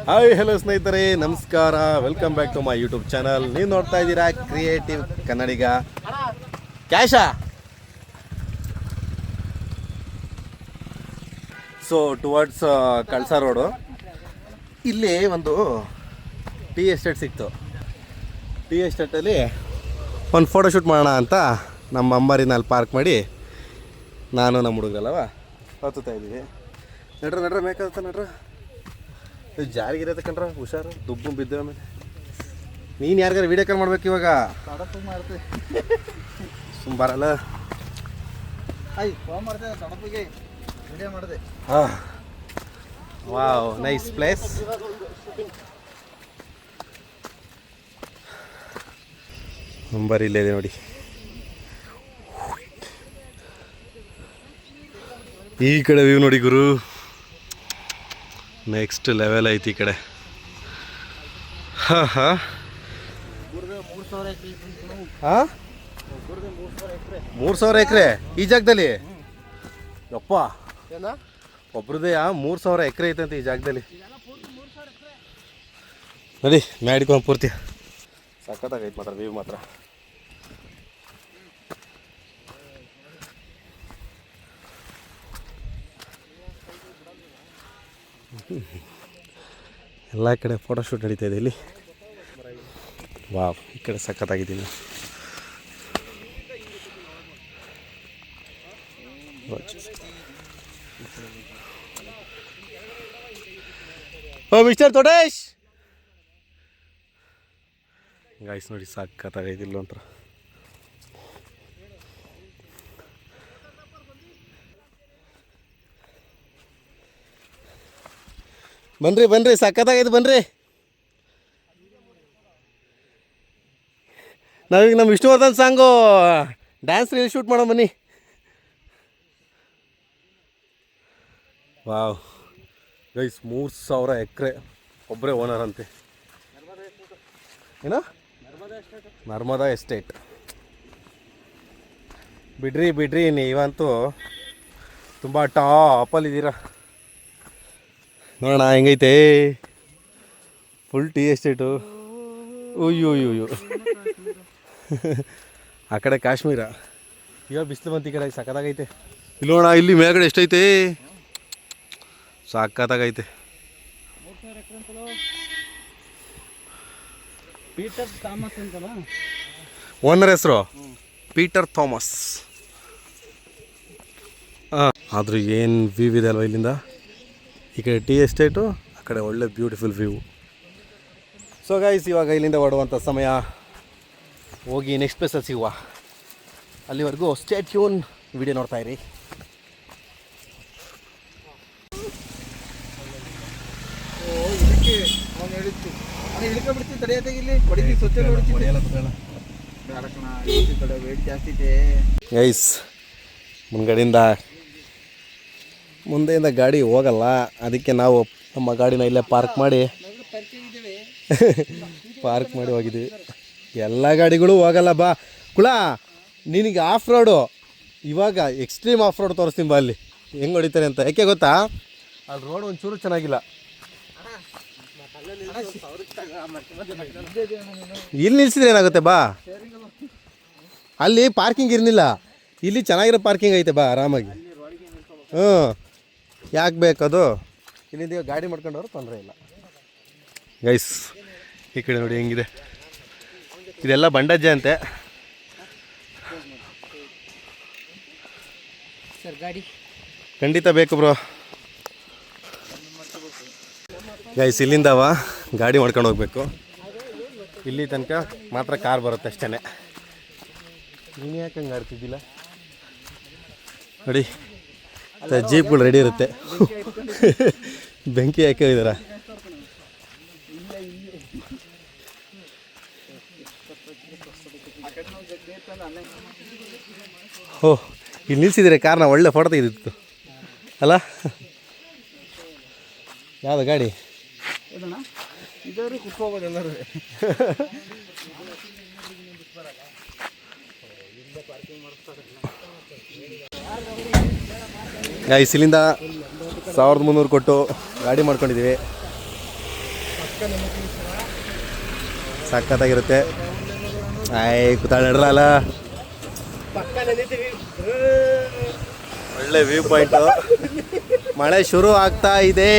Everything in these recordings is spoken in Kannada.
ಹಾಯ್ ಹಲೋ ಸ್ನೇಹಿತರೆ, ನಮಸ್ಕಾರ. Welcome back to my YouTube channel. ನೀವು ನೋಡ್ತಾ ಇದ್ದೀರಾ ಕ್ರಿಯೇಟಿವ್ ಕನ್ನಡಿಗ. ಕ್ಯಾಶಾ. So towards Kalasa road. ಇಲ್ಲಿ ಒಂದು ಟೀ ಎಸ್ಟೇಟ್ ಸಿಕ್ತು. ಟೀ ಎಸ್ಟೇಟಲ್ಲಿ ಒಂದು ಫೋಟೋಶೂಟ್ ಮಾಡೋಣ ಅಂತ ನಮ್ಮ ಅಂಬಾರಿನ ಅಲ್ಲಿ ಪಾರ್ಕ್ ಮಾಡಿ ನಾನು ನಮ್ಮ ಹುಡುಗರಲ್ಲವ ಹತ್ತುತ್ತಾ ಇದ್ದೀವಿ. ನಡ್ರ ಮೇಕತ್ತ ನಡ್ರ, ಜಾರಿಗಿರತ್ತೆ ಕಣ್ರ, ಹುಷಾರು ದುಬ್ಬು ಬಿದ್ದ. ಆಮೇಲೆ ನೀನು ಯಾರಿಗಾರು ವೀಡಿಯೋ ಕಾಲ್ ಮಾಡ್ಬೇಕು ಇವಾಗ. ಮಾಡ್ತೀವಿ ಸುಮ್ಮ ಬರಲ್ಲ. ಫೋನ್ ಮಾಡ್ತೇನೆ ತಡಪಿಗೆ ವಿಡಿಯೋ ಮಾಡಿದೆ. ಹಾಂ, ವಾವ್, ನೈಸ್ ಪ್ಲೇಸ್. ನಂಬರ್ ಇಲ್ಲೇ ಇದೆ ನೋಡಿ. ಈ ಕಡೆ ವ್ಯೂ ನೋಡಿ ಗುರು, ನೆಕ್ಸ್ಟ್ ಲೆವೆಲ್ ಐತಿ ಈ ಕಡೆ. ಹಾಂ ಹಾಂ ಹಾಂ 3,000 ಎಕರೆ ಈ ಜಾಗದಲ್ಲಿ. ಯಪ್ಪ, ಒಬ್ರದೇ 3,000 ಎಕರೆ ಐತಂತೆ ಈ ಜಾಗದಲ್ಲಿ. ನೋಡಿ ಮ್ಯಾಡಿಕೊಂಡು ಪೂರ್ತಿ ಸಖತ್ತಾಗೈತೆ ಮಾತ್ರ ವ್ಯೂ ಮಾತ್ರ. ಎಲ್ಲ ಕಡೆ ಫೋಟೋಶೂಟ್ ನಡೀತಾ ಇದೆ ಇಲ್ಲಿ. ವಾವ್, ಈ ಕಡೆ ಸಖತ್ತಾಗಿದ್ದೀನಿ. ಓ ಮಿಸ್ಟರ್ ತೋಟೇಶ್ ಗಾಯ್ಸ್ ನೋಡಿ, ಸಖತ್ತಾಗೈತಿಲ್ಲ ಒಂಥರ. ಬನ್ರಿ ಸಖತ್ತಾಗೈತೆ ಬನ್ರಿ. ನಾವೀಗ ನಮ್ಮ Vishnuvardhan song dance reel shoot ಮಾಡೋ ಬನ್ನಿ. ವಾವ್ ಗೈಸ್, 3,000 ಎಕರೆ ಒಬ್ಬರೇ ಓನರ್ ಅಂತೆ. ಏನೋ ನರ್ಮದಾ ಎಸ್ಟೇಟ್. ಬಿಡ್ರಿ ನೀವಂತೂ ತುಂಬ ಟಾಪಲ್ಲಿದ್ದೀರಾ. ನೋಡೋಣ ಹೆಂಗೈತೆ ಫುಲ್ ಟೀ ಎಸ್ಟೇಟು. ಅಯ್ಯೋ ಆ ಕಡೆ ಕಾಶ್ಮೀರ. ಇವಾಗ ಬಿಸಿಲು ಬಂತು, ಈ ಕಡೆ ಸಖತ್ತಾಗೈತೆ. ಇಲ್ಲಿ ನೋಡೋಣ, ಇಲ್ಲಿ ಮೇಲ್ಗಡೆ ಎಷ್ಟೈತೆ, ಸಖತ್ತಾಗೈತೆ. ಪೀಟರ್ ಥಾಮಸ್ ಅಂತಲ್ಲ ಓನರ್ ಹೆಸರು, ಪೀಟರ್ ಥಾಮಸ್. ಆದರೂ ಏನು ವ್ಯೂ ಇದೆ ಅಲ್ವ ಇಲ್ಲಿಂದ. ಈ ಕಡೆ ಟೀ ಎಸ್ಟೇಟು, ಆ ಕಡೆ ಒಳ್ಳೆ ಬ್ಯೂಟಿಫುಲ್ ವ್ಯೂ. ಸೊ ಗೈಸ್, ಇವಾಗ ಇಲ್ಲಿಂದ ಹೊರಡುವಂಥ ಸಮಯ. ಹೋಗಿ ನೆಕ್ಸ್ಟ್ ಪ್ಲೇಸಲ್ಲಿ ಸಿಗುವ. ಅಲ್ಲಿವರೆಗೂ ಸ್ಟೇ ಟ್ಯೂನ್, ವಿಡಿಯೋ ನೋಡ್ತಾ ಇರಿ. ಗೈಸ್, ಮುಂದೆಯಿಂದ ಗಾಡಿ ಹೋಗಲ್ಲ, ಅದಕ್ಕೆ ನಾವು ನಮ್ಮ ಗಾಡಿನ ಇಲ್ಲೇ ಪಾರ್ಕ್ ಮಾಡಿ ಹೋಗಿದ್ದೀವಿ. ಎಲ್ಲ ಗಾಡಿಗಳು ಹೋಗಲ್ಲ ಬಾ ಕುಳ. ನಿನಗೆ ಆಫ್ ರೋಡು, ಇವಾಗ ಎಕ್ಸ್ಟ್ರೀಮ್ ಆಫ್ ರೋಡ್ ತೋರಿಸ್ತೀನಿ ಬಾ ಅಲ್ಲಿ ಹೆಂಗೆ ಹೊಡಿತಾರೆ ಅಂತ. ಯಾಕೆ ಗೊತ್ತಾ, ಅಲ್ಲಿ ರೋಡ್ ಒಂಚೂರು ಚೆನ್ನಾಗಿಲ್ಲ. ಇಲ್ಲಿ ನಿಲ್ಸಿದ್ರೆ ಏನಾಗುತ್ತೆ ಬಾ, ಅಲ್ಲಿ ಪಾರ್ಕಿಂಗ್ ಇರಲಿಲ್ಲ, ಇಲ್ಲಿ ಚೆನ್ನಾಗಿರೋ ಪಾರ್ಕಿಂಗ್ ಐತೆ ಬಾ ಆರಾಮಾಗಿ. ಯಾಕೆ ಬೇಕದು, ಇಲ್ಲಿಂದ ಗಾಡಿ ಮಾಡ್ಕೊಂಡವ್ರು ತೊಂದರೆ ಇಲ್ಲ. ಗೈಸ್ ಈ ಕಡೆ ನೋಡಿ ಹೆಂಗಿದೆ, ಇದೆಲ್ಲ ಬಂಡಜ್ಜೆ ಅಂತೆ. ಖಂಡಿತ ಬೇಕು ಬ್ರೋ. ಗೈಸ್ ಇಲ್ಲಿಂದವ ಗಾಡಿ ಮಾಡ್ಕೊಂಡು ಹೋಗ್ಬೇಕು. ಇಲ್ಲಿ ತನಕ ಮಾತ್ರ ಕಾರ್ ಬರುತ್ತೆ ಅಷ್ಟೇ. ನೀನು ಯಾಕೆ ಹಂಗೆ ಆಡ್ತಿದ್ದಿಲ್ಲ ನೋಡಿ, ಜೀಪ್ಗಳು ರೆಡಿ ಇರುತ್ತೆ. ಬೆಂಕಿ ಹಾಕಿದಾರ. ಓಹ್, ಇಲ್ಲಿ ನಿಲ್ಸಿದ್ರೆ ಕಾರ್ನ ಒಳ್ಳೆ ಫೋಟೋ ತೆಗೆದಿತ್ತು ಅಲ್ಲ. ಯಾವುದು ಗಾಡಿ ಕುತ್ಕೋಬೋದು ಎಲ್ಲರೂ. ಗೈಸ್ ಇಲ್ಲಿಂದ 1300 ಕೊಟ್ಟು ಗಾಡಿ ಮಾಡ್ಕೊಂಡಿದ್ದೀವಿ. ಸಖತ್ತಾಗಿರುತ್ತೆ. ಕೂತಾಳೆ ನಡ್ರಲ್ಲ, ಒಳ್ಳೆ ವ್ಯೂ ಪಾಯಿಂಟು. ಮಳೆ ಶುರು ಆಗ್ತಾ ಇದೆ.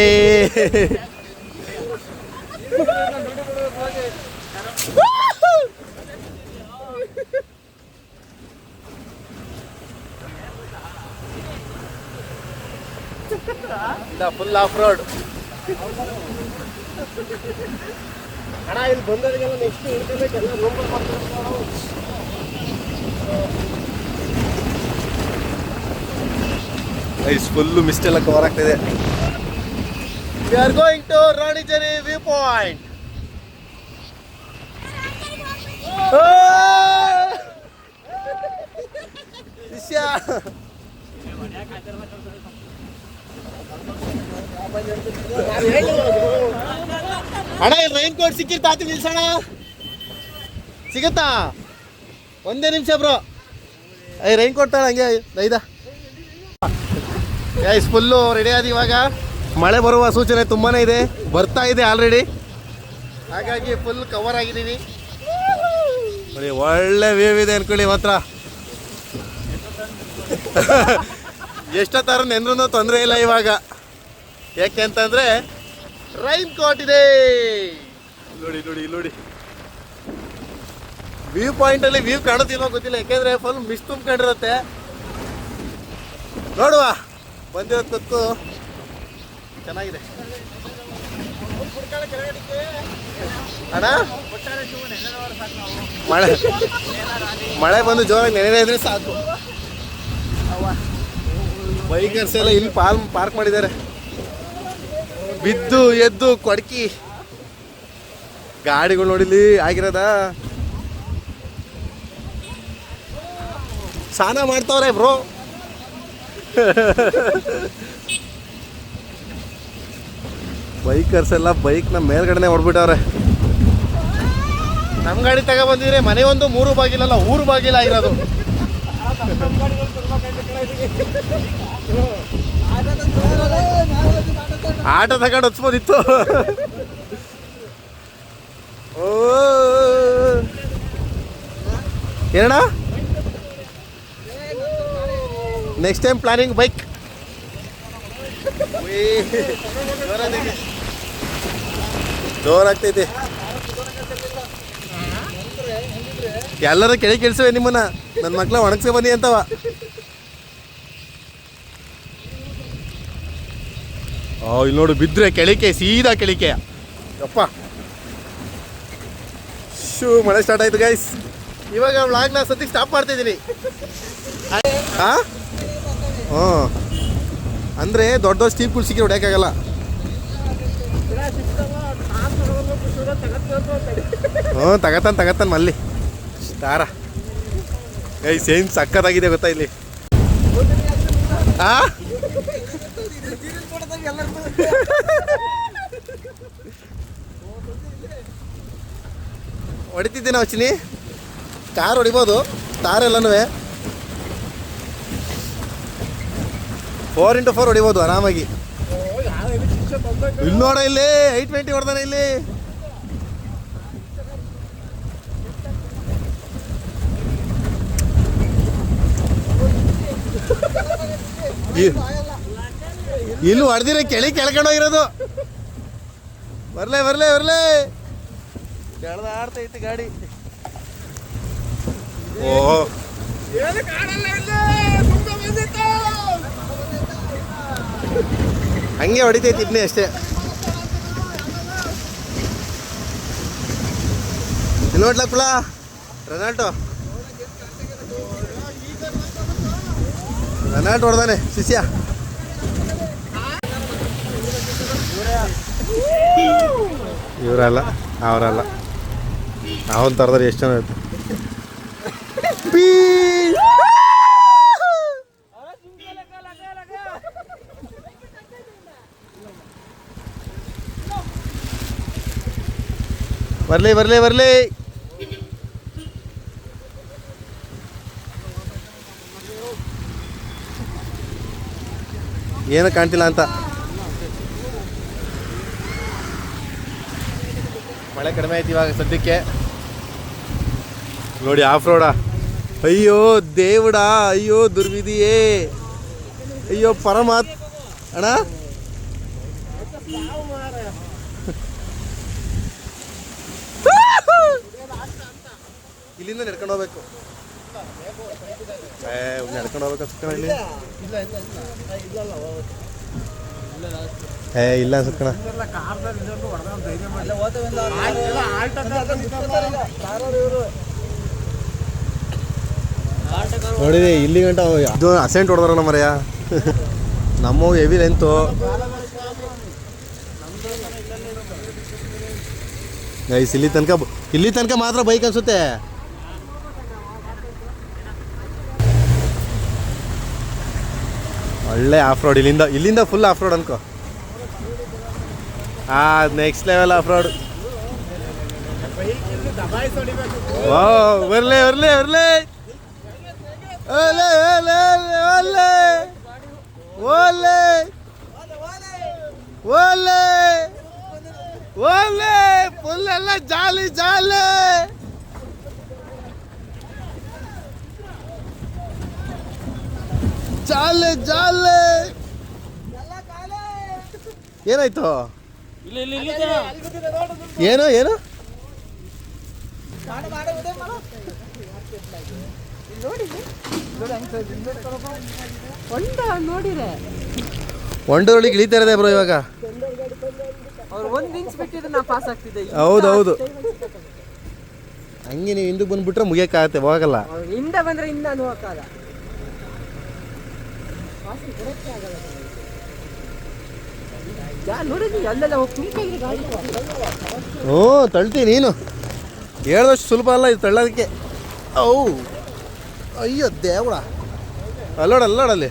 ಫುಲ್ ಆಫ್ ರೋಡ್ ಅಣ್ಣ. ಇಲ್ಲಿ ಬಂದವರಿಗೆಲ್ಲ ನೆಕ್ಸ್ಟ್ ಇರ್ತಿರ್ಬೇಕೆಲ್ಲ ರೂಮ್ ಐಸ್ ಫುಲ್ಲು ಮಿಸ್ಟ್ ಎಲ್ಲ ಕವರ್ ಆಗ್ತಿದೆ. We are going to Ranijari view point. ಅಣ್ಣ ಇಲ್ಲಿ ರೈನ್ ಕೋಟ್ ಸಿಕ್ಕಿರ್ತಾತಿ, ನಿಲ್ಸೋಣ. ಸಿಗುತ್ತಾ? ಒಂದೇ ನಿಮಿಷ ಬ್ರೋ. ರೈನ್ ಕೋಟ್ ತಾಳ ಹಂಗೆ ಐದ ಗೈಸ್. ಫುಲ್ಲು ರೆಡಿ ಆದ. ಇವಾಗ ಮಳೆ ಬರುವ ಸೂಚನೆ ತುಂಬಾ ಇದೆ, ಬರ್ತಾ ಇದೆ ಆಲ್ರೆಡಿ. ಹಾಗಾಗಿ ಫುಲ್ ಕವರ್ ಆಗಿದ್ದೀವಿ. ನೋಡಿ ಒಳ್ಳೆ ವ್ಯೂ ಇದೆ ಅನ್ಕೊಳ್ಳಿ ಮಾತ್ರ. ಎಷ್ಟೊತ್ತಾರು ನೆಂದ್ರೂ ತೊಂದರೆ ಇಲ್ಲ ಇವಾಗ. ಯಾಕೆ ಅಂತಂದರೆ ರೈನ್ ಕೋಟ್ ಇದೆ. ನೋಡಿ ನೋಡಿ ನೋಡಿ ವ್ಯೂ ಪಾಯಿಂಟಲ್ಲಿ ವ್ಯೂ ಕಾಣುತ್ತಿಲ್ವೋ ಗೊತ್ತಿಲ್ಲ, ಯಾಕೆಂದರೆ ಫುಲ್ ಮಿಸ್ಟ್ ತುಂಬ್ಕೊಂಡಿರುತ್ತೆ. ನೋಡುವ ಬಂದಿರೋದು ಗೊತ್ತು, ಚೆನ್ನಾಗಿದೆ ಅಣ್ಣ. ಮಳೆ ಬಂದು ಜೋರಾಗಿ ನೆನೆ ಇದ್ರೆ ಸಾಕು. ಬೈಕರ್ಸ್ ಎಲ್ಲ ಇಲ್ಲಿ ಪಾರ್ಕ್ ಮಾಡಿದ್ದಾರೆ. ಬಿದ್ದು ಎದ್ದು ಕೊಡ್ಕಿ ಗಾಡಿಗಳು ನೋಡಿಲಿ ಆಗಿರೋದ. ಸ್ನಾನ ಮಾಡ್ತಾವ್ರೆ ಬ್ರೋ. ಬೈಕರ್ಸ್ ಎಲ್ಲ ಬೈಕ್ನ ಮೇಲ್ಗಡೆನೆ ಹೊಡ್ಬಿಟ್ಟವ್ರೆ. ನಮ್ಮ ಗಾಡಿ ತಗೊಬಂದಿದ್ರೆ ಮನೆ ಒಂದು 3 ಬಾಗಿಲಲ್ಲ 3 ಬಾಗಿಲ ಆಗಿರೋದು. ಆಟೋ ತಗೊಂಡು ಹೊಚ್ಬೋದಿತ್ತು. ಓ ಏನಣ್ಣ, ನೆಕ್ಸ್ಟ್ ಟೈಮ್ ಪ್ಲಾನಿಂಗ್ ಬೈಕ್. ಜೋರಾಗ್ತೈತಿ. ಎಲ್ಲರೂ ಕೆಳಗೆ ಕೆಲ್ಸವೆ ನಿಮ್ಮನ್ನ, ನನ್ನ ಮಕ್ಳ ಒಣಗ್ಸೆ ಬನ್ನಿ ಅಂತವ. ಇಲ್ಲಿ ನೋಡು ಬಿದ್ದರೆ ಕೆಳಿಕೆ, ಸೀದಾ ಕೆಳಿಕೆ ಅಪ್ಪ. ಮಳೆ ಸ್ಟಾರ್ಟ್ ಆಯ್ತು ಗೈಸ್. ಇವಾಗ ವ್ಲಾಗ್ನ ಸದ್ಯಕ್ಕೆ ಸ್ಟಾಪ್ ಮಾಡ್ತಾಯಿದ್ದೀನಿ. ಹಾಂ ಅಂದರೆ ದೊಡ್ಡ ದೊಡ್ಡ ಸ್ಟೀಪ್ಗಳು ಸಿಕ್ಕಿ ಹೊಡ್ಯೋಕ್ಕಾಗಲ್ಲ. ತಗತಾನೆ ಮಲ್ಲಿ ತಾರ. ಗೈಸ್ ಏನು ಸಕ್ಕತ್ತಾಗಿದೆ ಗೊತ್ತಾ ಇಲ್ಲಿ. ಹಾಂ ಹೊಡಿತಿದ್ದೆ ನಾವು ಚಿನಿ. ಕಾರ್ ಹೊಡಿಬೋದು, ತಾರೆಲ್ಲನೂ 4x4 ಹೊಡಿಬೋದು ಆರಾಮಾಗಿ. ಇಲ್ಲಿ ನೋಡ, ಇಲ್ಲಿ 820 ಹೊಡೆದಾನೆ ಇಲ್ಲಿ. ಇಲ್ಲಿ ಹೊಡೆದಿರ ಕೆಳ್ಕೊಂಡೋಗಿರೋದು. ಬರ್ಲೇ ಕೆಳದಾಡ್ತೈತಿ ಗಾಡಿ. ಓ ಹಂಗೆ ಹೊಡಿತೈತಿ ಇದನ್ನೇ ಅಷ್ಟೇ. ನೋಡ್ಲಕ್ಕುಳ ರೊನಾಲ್ಡೋ ಹೊಡೆದಾನೆ ಶಿಷ್ಯ. ಇವರಲ್ಲ ಅವರಲ್ಲ, ಅವನ ತರದ್ರೆ ಎಷ್ಟು ಜನ ಇತ್ತು. ಬರ್ಲಿ ಏನು ಕಾಣ್ತಿಲ್ಲ ಅಂತ. ಮಳೆ ಕಡಿಮೆ ಆಯ್ತು ಇವಾಗ ಸದ್ಯಕ್ಕೆ. ನೋಡಿ ಆಫ್ ರೋಡ. ಅಯ್ಯೋ ದೇವಡ, ಅಯ್ಯೋ ದುರ್ವಿಧಿಯೇ, ಅಯ್ಯೋ ಪರಮಾತ್ ಅಣ್ಣ. ಇಲ್ಲಿಂದ ನಡ್ಕೊಂಡು ಹೋಗ್ಬೇಕು. ನಡ್ಕೊಂಡು ಹೋಗ್ಬೇಕು ಸುಕ್ಕಣ ಇಲ್ಲಿ. ಇಲ್ಲ ಸುಕ್ಕಣ. ನೋಡಿರಿ ಇಲ್ಲಿ ಗಂಟ ಇದು ಅಸೆಂಟ್ ಹೊಡೆದಾರ ಮರೆಯ. ನಮ್ಮ ಹೆವಿ ಲೆಂತು. ಗೈಸ್ ಇಲ್ಲಿ ತನಕ ಮಾತ್ರ ಬೈಕ್ ಅನ್ಸುತ್ತೆ. ಒಳ್ಳೆ ಆಫ್ ರೋಡ್. ಇಲ್ಲಿಂದ ಫುಲ್ ಆಫ್ ರೋಡ್ ಅನ್ಕೋ. Next level off road. ಬರ್ಲಿ ಬರ್ಲಿ ಬರ್ಲಿ. ಓಲೆ ಓಲೆ ಓಲೆ ಓಲೆ ಓಲೆ ಓಲೆ ಫುಲ್ ಎಲ್ಲ ಜಾಲಿ ಜಾಲಿ. ಜಾಲೆ ಜಾಲೆ. ಏನಾಯ್ತು? ಏನು ಏನು ಒಂಡೂರಲ್ಲಿ ಇಳಿತಾ ಇರೋದೇ ಬ್ರೋ ಇವಾಗ. ಹೌದೌದು. ಹಂಗೆ ನೀವು ಹಿಂದಕ್ಕೆ ಬಂದ್ಬಿಟ್ರೆ ಮುಗಿಯಕ್ಕಾಗತ್ತೆ, ಹೋಗಲ್ಲ. ಹಿಂದೆ ಬಂದ್ರೆ ಹಿಂದೆ ಹೋಗಕ್ಕಾಗ. ಹ್ಞೂ ತಳ್ತೀನಿ ನೀನು. ಹೇಳ್ದಷ್ಟು ಸುಲಭ ಅಲ್ಲ ಇದು ತಳ್ಳೋದಕ್ಕೆ. ಅಯ್ಯೋ ದೇವಡ. ಅಲ್ಲೋಡಲ್ಲಿ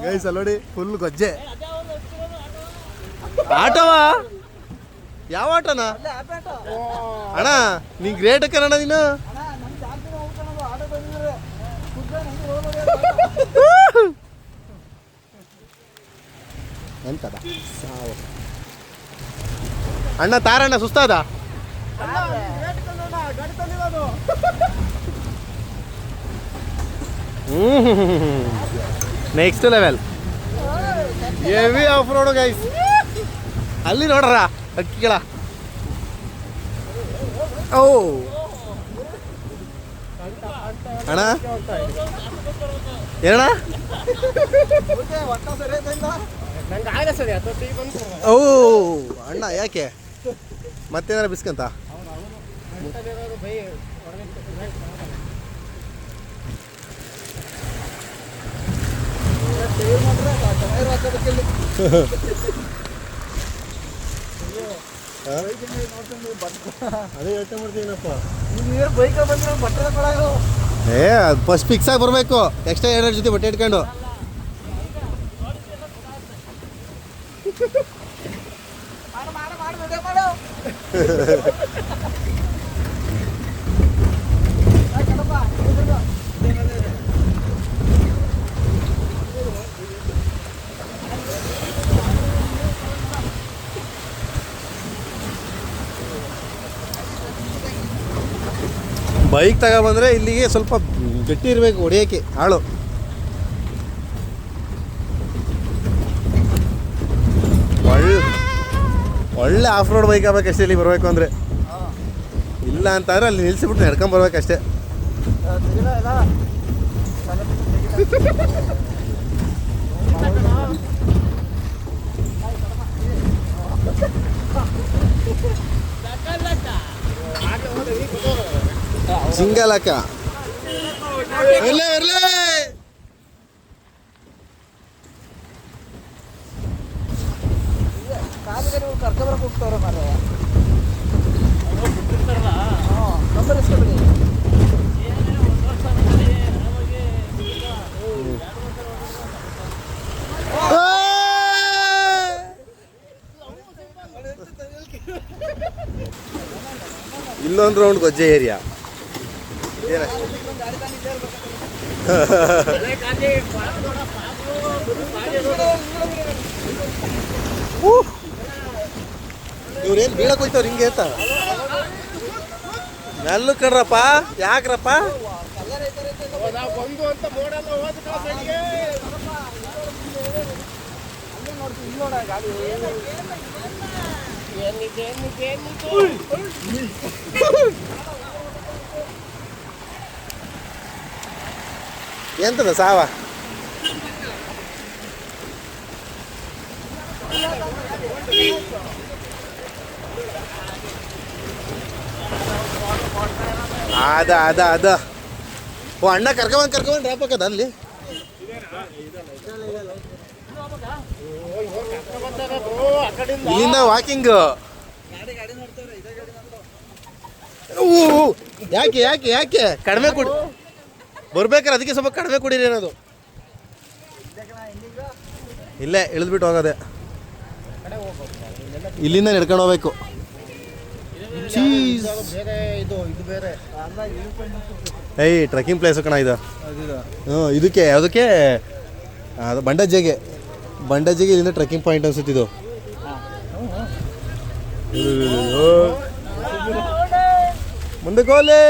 ಗೈಸ್ ಅಲ್ಲೋಡಿ ಫುಲ್ ಗೊಜ್ಜೆ. ಆಟವಾ? ಯಾವ ಆಟನ ಅಣ್ಣ? ನೀ ಗ್ರೇಟ್ ಕನ್ನಡ ನೀನು. ಎಂತದ ಸಾವು ಅಣ್ಣ? ತಾರಣ್ಣ ಸುಸ್ತಾದ? Next level heavy off road guys. ಅಲ್ಲಿ ನೋಡ್ರ ಹಕ್ಕಿಗಳ. ಓ ಅಣ್ಣ ಏನಣ್ಣ? ಓ ಅಣ್ಣ ಯಾಕೆ ಮತ್ತೇನಾರ ಬಿಸ್ಕಂತ? ಅದೇ ಯೋಚನೆ ಮಾಡ್ತೀನಪ್ಪ. ಫಸ್ಟ್ ಫಿಕ್ಸ್ ಆಗಿ ಬರಬೇಕು. ಎಕ್ಸ್ಟ್ರಾ 2 ಜೊತೆ ಬಟ್ಟೆ ಇಟ್ಕೊಂಡು. ಬೈಕ್ ತಗೊಬಂದರೆ ಇಲ್ಲಿಗೆ ಸ್ವಲ್ಪ ಗಟ್ಟಿ ಇರಬೇಕು ಹೊಡಿಯೋಕ್ಕೆ ಆಳು. ಒಳ್ಳೆ ಆಫ್ ರೋಡ್ ಬೈಕ್ ಆಗ್ಬೇಕಷ್ಟೇ ಇಲ್ಲಿ ಬರಬೇಕು ಅಂದರೆ. ಇಲ್ಲ ಅಂತಂದ್ರೆ ಅಲ್ಲಿ ನಿಲ್ಲಿಸಿಬಿಟ್ಟು ನಡ್ಕೊಂಬರ್ಬೇಕಷ್ಟೇ. ಜಿಂಗಲಕ ಕರ್ಕೊಬರಕ್ಕೆ ಹೋಗ್ತಾರ ಮಾರ್ರೆ. ಇಲ್ಲೊಂದು ರೌಂಡ್ ಗೊಜ್ಜೆ ಏರಿಯಾ. ಇವ್ರೇನು ಬೀಳಕ್ಕೆ ಹೋಯ್ತವ್ರು ಹಿಂಗೆ ಅಂತ ಮೆಲ್ಲು ಕಣ್ರಪ್ಪ ಯಾಕ್ರಪ್ಪ ಎಂತದ ಸಾವ ಅದ ಓ ಅಣ್ಣ ಕರ್ಕೊಂಡ್ ರಾಪಕ್ಕದ ಅಲ್ಲಿ ಇಲ್ಲಿಂದ ವಾಕಿಂಗ್ ಯಾಕೆ ಯಾಕೆ ಯಾಕೆ ಕಡಿಮೆ ಕುಡಿ ಬರ್ಬೇಕಾರೆ ಅದಕ್ಕೆ ಸ್ವಲ್ಪ ಕಡಿಮೆ ಕುಡೀರಿ ಅನ್ನೋದು ಇಲ್ಲೇ ಇಳಿದ್ಬಿಟ್ಟು ಹೋಗೋದೆ ಇಲ್ಲಿಂದ ನಡ್ಕೊಂಡು ಹೋಗ್ಬೇಕು ಚೀಸ್ ಏಯ್ ಟ್ರೆಕ್ಕಿಂಗ್ ಪ್ಲೇಸ್ ಕಣ ಇದು ಹ್ಞೂ ಇದಕ್ಕೆ ಯಾವುದಕ್ಕೆ ಅದು ಬಂಡಜ್ಜಿಗೆ ಇಲ್ಲಿಂದ ಟ್ರೆಕ್ಕಿಂಗ್ ಪಾಯಿಂಟ್ ಅನ್ಸುತ್ತೆ ಇದು ಮುಂದೆ ಗೋಲೆ